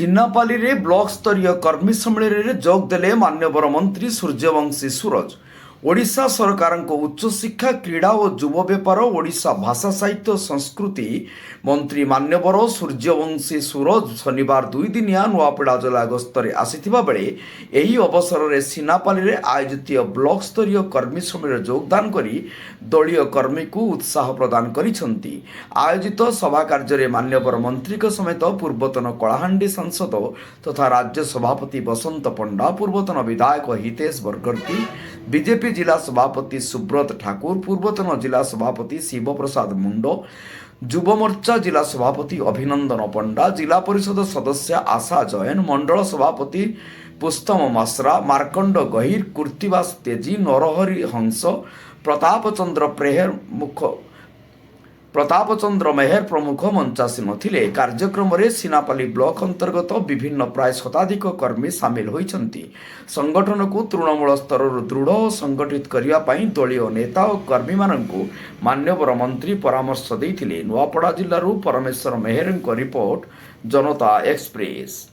ସିନାପାଲି ରେ ବ୍ଲକ ସ୍ତରୀୟ କର୍ମୀ ସମ୍ମିଳନୀରେ ଯୋଗ ଦେଲେ ମାନ୍ୟବର ମନ୍ତ୍ରୀ ସୂର୍ଯ୍ୟବଂଶୀ ସୁରଜ। ଓଡ଼ିଶା ସରକାରଙ୍କ ଉଚ୍ଚଶିକ୍ଷା କ୍ରୀଡ଼ା ଓ ଯୁବ ବ୍ୟାପାର ଓଡ଼ିଶା ଭାଷା ସାହିତ୍ୟ ସଂସ୍କୃତି ମନ୍ତ୍ରୀ ମାନ୍ୟବର ସୂର୍ଯ୍ୟବଂଶୀ ସୁରଜ ଶନିବାର 2 ଦିନିଆ ନୂଆପଡ଼ା ଜିଲ୍ଲା ଗସ୍ତରେ ଆସିଥିବା ବେଳେ ଏହି ଅବସରରେ ସିନାପାଲିରେ ଆୟୋଜିତ ବ୍ଲକ ସ୍ତରୀୟ କର୍ମୀ ସମ୍ମିଳନୀରେ ଯୋଗଦାନ କରି ଦଳୀୟ କର୍ମୀଙ୍କୁ ଉତ୍ସାହ ପ୍ରଦାନ କରିଛନ୍ତି। ଆୟୋଜିତ ସଭା କାର୍ଯ୍ୟରେ ମାନ୍ୟବର ମନ୍ତ୍ରୀଙ୍କ ସମେତ ପୂର୍ବତନ କଳାହାଣ୍ଡି ସାଂସଦ ତଥା ରାଜ୍ୟ ସଭାପତି ବସନ୍ତ ପଣ୍ଡା, ପୂର୍ବତନ ବିଧାୟକ ହିତେଶ ବରଗର୍ତ୍ତୀ, ବିଜେପି ଜିଲ୍ଲା ସଭାପତି ସୁବ୍ରତ ଠାକୁର, ପୂର୍ବତନ ଜିଲ୍ଲା ସଭାପତି ଶିବପ୍ରସାଦ ମୁଣ୍ଡ, ଯୁବ ମୋର୍ଚ୍ଚା ଜିଲ୍ଲା ସଭାପତି ଅଭିନନ୍ଦନ ପଣ୍ଡା, ଜିଲ୍ଲା ପରିଷଦ ସଦସ୍ୟା ଆଶା ଜୈନ, ମଣ୍ଡଳ ସଭାପତି ପୁସ୍ତମ ମାସରା, ମାର୍କଣ୍ଡ ଗହିର, କୃତିବାସ ତେଜୀ, ନରହରି ହଂସ, ପ୍ରତାପଚନ୍ଦ୍ର ମେହେର ପ୍ରମୁଖ ମଞ୍ଚାସୀନ ଥିଲେ। କାର୍ଯ୍ୟକ୍ରମରେ ସିନାପାଲି ବ୍ଲକ ଅନ୍ତର୍ଗତ ବିଭିନ୍ନ ପ୍ରାୟ ଶତାଧିକ କର୍ମୀ ସାମିଲ ହୋଇଛନ୍ତି। ସଂଗଠନକୁ ତୃଣମୂଳ ସ୍ତରରୁ ଦୃଢ଼ ଓ ସଂଗଠିତ କରିବା ପାଇଁ ଦଳୀୟ ନେତା ଓ କର୍ମୀମାନଙ୍କୁ ମାନ୍ୟବର ମନ୍ତ୍ରୀ ପରାମର୍ଶ ଦେଇଥିଲେ। ନୂଆପଡ଼ା ଜିଲ୍ଲାରୁ ପରମେଶ୍ୱର ମେହେରଙ୍କ ରିପୋର୍ଟ, ଜନତା ଏକ୍ସପ୍ରେସ।